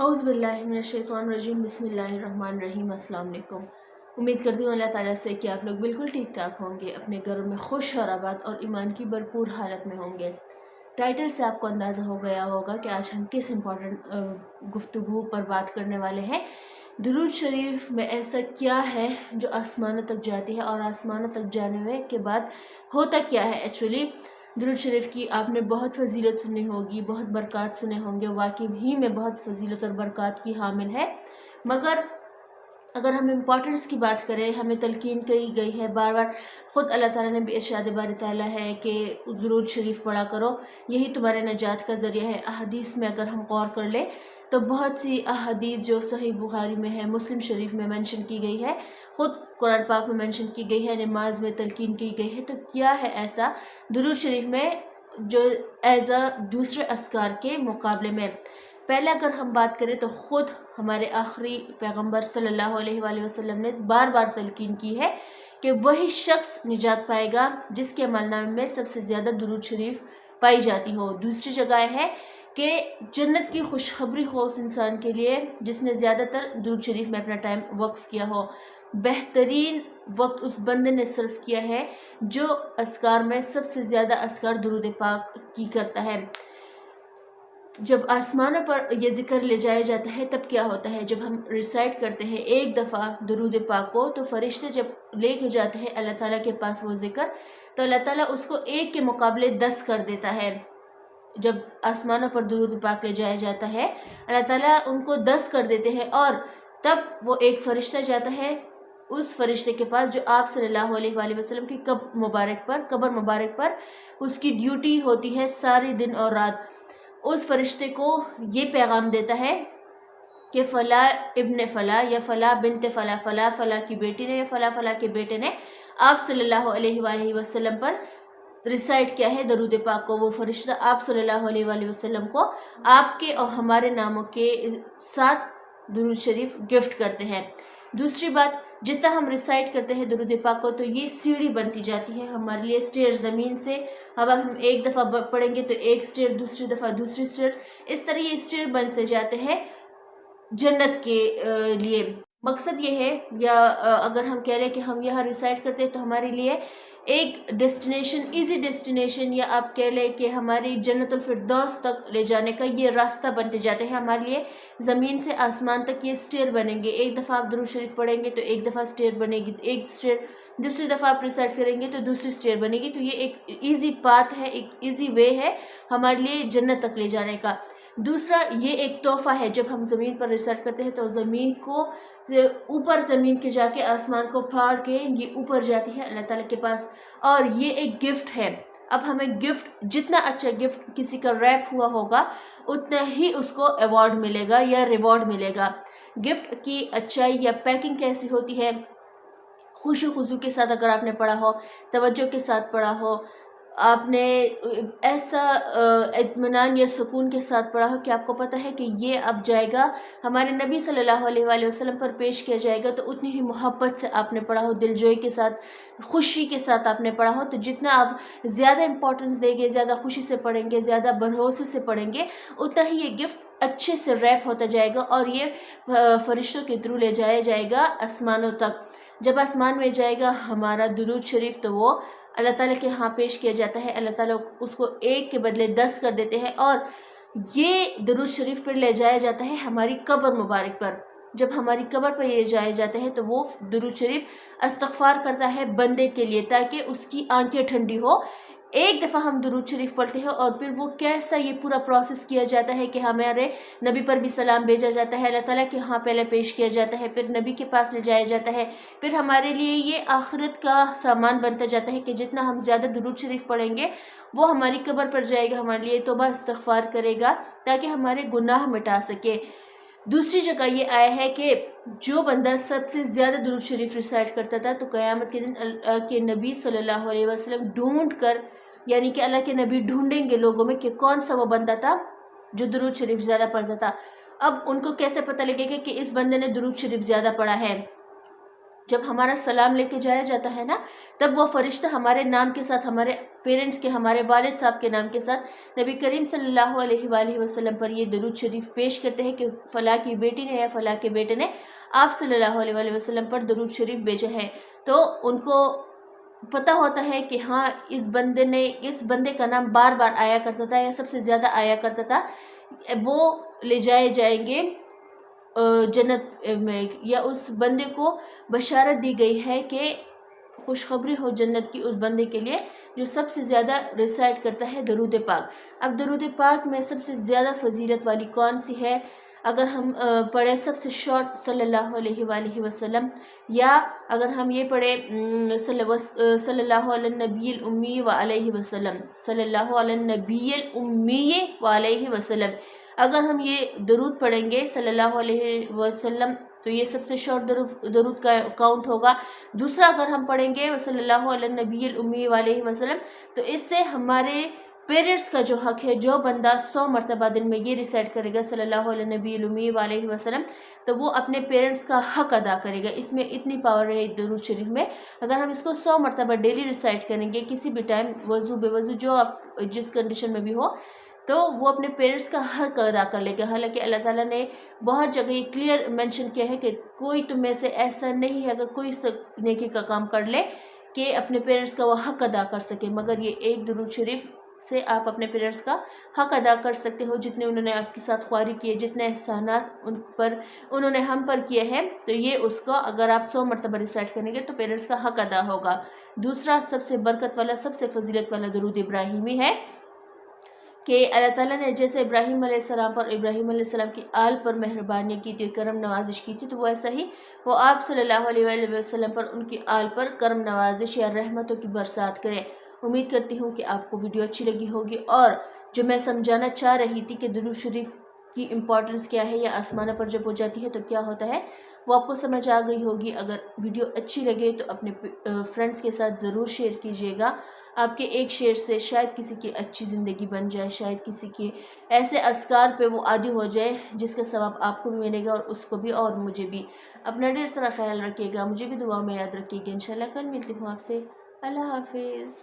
اعوذ باللہ من الشیطان الرجیم بسم اللہ الرحمن الرحیم۔ السلام علیکم۔ امید کرتی ہوں اللہ تعالیٰ سے کہ آپ لوگ بالکل ٹھیک ٹھاک ہوں گے، اپنے گھروں میں خوش اور آباد اور ایمان کی بھرپور حالت میں ہوں گے۔ ٹائٹل سے آپ کو اندازہ ہو گیا ہوگا کہ آج ہم کس امپورٹنٹ گفتگو پر بات کرنے والے ہیں۔ درود شریف میں ایسا کیا ہے جو آسمانوں تک جاتی ہے، اور آسمانوں تک جانے کے بعد ہوتا کیا ہے ایکچولی۔ درود شریف کی آپ نے بہت فضیلت سنی ہوگی، بہت برکات سنے ہوں گے، واقعی ہی میں بہت فضیلت اور برکات کی حامل ہے، مگر اگر ہم امپورٹنس کی بات کریں، ہمیں تلقین کی گئی ہے بار بار، خود اللہ تعالیٰ نے بھی ارشاد باری تعالیٰ ہے کہ درود شریف پڑھا کرو، یہی تمہارے نجات کا ذریعہ ہے۔ احادیث میں اگر ہم غور کر لیں تو بہت سی احادیث جو صحیح بخاری میں ہے، مسلم شریف میں منشن کی گئی ہے، خود قرآن پاک میں منشن کی گئی ہے، نماز میں تلقین کی گئی ہے۔ تو کیا ہے ایسا درود شریف میں جو ایز دوسرے اذکار کے مقابلے میں؟ پہلے اگر ہم بات کریں تو خود ہمارے آخری پیغمبر صلی اللہ علیہ وآلہ وسلم نے بار بار تلقین کی ہے کہ وہی شخص نجات پائے گا جس کے عمل نامے میں سب سے زیادہ درود شریف پائی جاتی ہو۔ دوسری جگہ ہے کہ جنت کی خوشخبری ہو اس انسان کے لیے جس نے زیادہ تر درود شریف میں اپنا ٹائم وقف کیا ہو۔ بہترین وقت اس بندے نے صرف کیا ہے جو اذکار میں سب سے زیادہ اذکار درود پاک کی کرتا ہے۔ جب آسمانوں پر یہ ذکر لے جایا جاتا ہے تب کیا ہوتا ہے؟ جب ہم ریسائٹ کرتے ہیں ایک دفعہ درود پاک کو تو فرشتے جب لے کے جاتے ہیں اللہ تعالیٰ کے پاس وہ ذکر، تو اللہ تعالیٰ اس کو ایک کے مقابلے 10 کر دیتا ہے۔ جب آسمانوں پر درود پاک لے جایا جاتا ہے اللہ تعالیٰ ان کو 10 کر دیتے ہیں، اور تب وہ ایک فرشتہ جاتا ہے اس فرشتے کے پاس جو آپ صلی اللہ علیہ وآلہ وسلم کی قبر مبارک پر اس کی ڈیوٹی ہوتی ہے سارے دن اور رات۔ اس فرشتے کو یہ پیغام دیتا ہے کہ فلاں ابن فلاں یا فلاں بنت فلاں، فلاں فلاں کی بیٹی نے یا فلاں فلاں کے بیٹے نے آپ صلی اللہ علیہ وآلہ وسلم پر ریسائٹ کیا ہے درود پاک کو۔ وہ فرشتہ آپ صلی اللہ علیہ وآلہ وسلم کو آپ کے اور ہمارے ناموں کے ساتھ درود شریف گفٹ کرتے ہیں۔ دوسری بات، جتنا ہم ریسائٹ کرتے ہیں درود پاک کو تو یہ سیڑھی بنتی جاتی ہے ہمارے لیے سٹیئر زمین سے۔ اب ہم ایک دفعہ پڑھیں گے تو ایک سٹیئر، دوسری دفعہ دوسری سٹیئر، اس طرح یہ سٹیئر بنتے جاتے ہیں جنت کے لیے۔ مقصد یہ ہے، یا اگر ہم کہہ لیں کہ ہم یہاں ریسائٹ کرتے ہیں تو ہمارے لیے ایک ڈیسٹینیشن، ایزی ڈیسٹینیشن، یا آپ کہہ لیں کہ ہماری جنت الفردوس تک لے جانے کا یہ راستہ بنتے جاتے ہیں ہمارے لیے۔ زمین سے آسمان تک یہ سٹیئر بنیں گے۔ ایک دفعہ آپ درود شریف پڑھیں گے تو ایک دفعہ سٹیئر بنے گی، ایک سٹیئر، دوسری دفعہ آپ ریسائٹ کریں گے تو دوسری سٹیئر بنے گی۔ تو یہ ایک ایزی پاتھ ہے، ایک ایزی وے ہے ہمارے لیے جنت تک لے جانے کا۔ دوسرا، یہ ایک تحفہ ہے، جب ہم زمین پر ریسرچ کرتے ہیں تو زمین کو اوپر، زمین کے جا کے آسمان کو پھاڑ کے یہ اوپر جاتی ہے اللہ تعالیٰ کے پاس، اور یہ ایک گفٹ ہے۔ اب ہمیں گفٹ، جتنا اچھا گفٹ کسی کا ریپ ہوا ہوگا اتنا ہی اس کو ایوارڈ ملے گا یا ریوارڈ ملے گا۔ گفٹ کی اچھائی یا پیکنگ کیسی ہوتی ہے؟ خوشی خضو کے ساتھ اگر آپ نے پڑھا ہو، توجہ کے ساتھ پڑھا ہو، آپ نے ایسا اطمینان یا سکون کے ساتھ پڑھا ہو کہ آپ کو پتہ ہے کہ یہ اب جائے گا ہمارے نبی صلی اللہ علیہ وآلہ وسلم پر پیش کیا جائے گا، تو اتنی ہی محبت سے آپ نے پڑھا ہو، دل جوئی کے ساتھ، خوشی کے ساتھ آپ نے پڑھا ہو، تو جتنا آپ زیادہ امپورٹنس دیں گے، زیادہ خوشی سے پڑھیں گے، زیادہ بھروسے سے پڑھیں گے، اتنا ہی یہ گفٹ اچھے سے ریپ ہوتا جائے گا، اور یہ فرشتوں کے تھرو لے جایا جائے گا آسمانوں تک۔ جب آسمان میں جائے گا ہمارا درود شریف تو وہ اللہ تعالیٰ کے ہاں پیش کیا جاتا ہے، اللہ تعالیٰ اس کو ایک کے بدلے 10 کر دیتے ہیں، اور یہ درود شریف پر لے جایا جاتا ہے ہماری قبر مبارک پر۔ جب ہماری قبر پر یہ جایا جاتا ہے تو وہ درود شریف استغفار کرتا ہے بندے کے لیے تاکہ اس کی آنکھیں ٹھنڈی ہو۔ ایک دفعہ ہم درود شریف پڑھتے ہیں اور پھر وہ کیسا یہ پورا پروسیس کیا جاتا ہے کہ ہمارے نبی پر بھی سلام بھیجا جاتا ہے، اللہ تعالیٰ کے ہاں پہلے پیش کیا جاتا ہے، پھر نبی کے پاس لے جایا جاتا ہے، پھر ہمارے لیے یہ آخرت کا سامان بنتا جاتا ہے کہ جتنا ہم زیادہ درود شریف پڑھیں گے وہ ہماری قبر پر جائے گا، ہمارے لیے توبہ استغفار کرے گا تاکہ ہمارے گناہ مٹا سکے۔ دوسری جگہ یہ آیا ہے کہ جو بندہ سب سے زیادہ درود شریف ریسائٹ کرتا تھا تو قیامت کے دن اللہ کے نبی صلی اللہ علیہ وسلم ڈھونڈ کر، یعنی کہ اللہ کے نبی ڈھونڈیں گے لوگوں میں کہ کون سا وہ بندہ تھا جو درود شریف زیادہ پڑھتا تھا۔ اب ان کو کیسے پتہ لگے گا کہ اس بندے نے درود شریف زیادہ پڑھا ہے؟ جب ہمارا سلام لے کے جایا جاتا ہے نا، تب وہ فرشتہ ہمارے نام کے ساتھ، ہمارے پیرنٹس کے، ہمارے والد صاحب کے نام کے ساتھ نبی کریم صلی اللہ علیہ وآلہ وسلم پر یہ درود شریف پیش کرتے ہیں کہ فلاں کی بیٹی نے یا فلاں کے بیٹے نے آپ صلی اللہ علیہ وآلہ وسلم پر درود شریف بھیجا ہے، تو ان کو پتہ ہوتا ہے کہ ہاں اس بندے کا نام بار بار آیا کرتا تھا یا سب سے زیادہ آیا کرتا تھا، وہ لے جائے جائیں گے جنت میں، یا اس بندے کو بشارت دی گئی ہے کہ خوشخبری ہو جنت کی اس بندے کے لیے جو سب سے زیادہ ریسائٹ کرتا ہے درود پاک۔ اب درود پاک میں سب سے زیادہ فضیلت والی کون سی ہے؟ اگر ہم پڑھیں سب سے شارٹ صلی اللہ علیہ وآلہ وسلم، یا اگر ہم یہ پڑھیں صلی اللہ علیہ النبی الامی وعلیہ وسلم، صلی اللہ علیہ النبی الامی وعلیہ وسلم، اگر ہم یہ درود پڑھیں گے صلی اللہ علیہ وسلم تو یہ سب سے شارٹ درود کا کاؤنٹ ہوگا۔ دوسرا اگر ہم پڑھیں گے صلی اللہ علیہ النبی الامی علیہ وسلم تو اس سے ہمارے پیرنٹس کا جو حق ہے، جو بندہ 100 مرتبہ دن میں یہ ریسائٹ کرے گا صلی اللہ علیہ النبی الامی علیہ وسلم، تو وہ اپنے پیرنٹس کا حق ادا کرے گا۔ اس میں اتنی پاور ہے درود شریف میں، اگر ہم اس کو 100 مرتبہ ڈیلی ریسائٹ کریں گے، کسی بھی ٹائم، وضو بے وضو، جو آپ جس کنڈیشن میں بھی ہو، تو وہ اپنے پیرنٹس کا حق ادا کر لے گا۔ حالانکہ اللہ تعالیٰ نے بہت جگہ یہ کلیئر مینشن کیا ہے کہ کوئی تم میں سے ایسا نہیں ہے اگر کوئی نیکی کا کام کر لے کہ اپنے پیرنٹس کا وہ حق ادا کر سکے، مگر یہ ایک درود شریف سے آپ اپنے پیرنٹس کا حق ادا کر سکتے ہو، جتنے انہوں نے آپ کے ساتھ خواری کیے، جتنے احسانات انہوں نے ہم پر کیے ہیں، تو یہ اس کو اگر آپ 100 مرتبہ ریسائٹ کریں گے تو پیرنٹس کا حق ادا ہوگا۔ دوسرا سب سے برکت والا، سب سے فضیلت والا درود ابراہیمی ہے کہ اللہ تعالیٰ نے جیسے ابراہیم علیہ السلام پر، ابراہیم علیہ السلام کی آل پر مہربانی کی تھی، کرم نوازش کی تھی، تو وہ ایسا ہی وہ آپ صلی اللہ علیہ وآلہ وسلم پر، ان کی آل پر کرم نوازش یا رحمتوں کی برسات کرے۔ امید کرتی ہوں کہ آپ کو ویڈیو اچھی لگی ہوگی، اور جو میں سمجھانا چاہ رہی تھی کہ درود شریف کی امپورٹنس کیا ہے یا آسمانوں پر جب ہو جاتی ہے تو کیا ہوتا ہے، وہ آپ کو سمجھ آ گئی ہوگی۔ اگر ویڈیو اچھی لگے تو اپنے فرینڈس کے ساتھ ضرور شیئر کیجیے گا۔ آپ کے ایک شیئر سے شاید کسی کی اچھی زندگی بن جائے، شاید کسی کے ایسے اذکار پہ وہ عادی ہو جائے جس کا ثواب آپ کو بھی ملے گا اور اس کو بھی اور مجھے بھی۔ اپنا ڈھیر سارا خیال رکھیے گا، مجھے بھی دعا میں یاد رکھیے گا۔ انشاءاللہ کل ملتی ہوں آپ سے۔ اللہ حافظ۔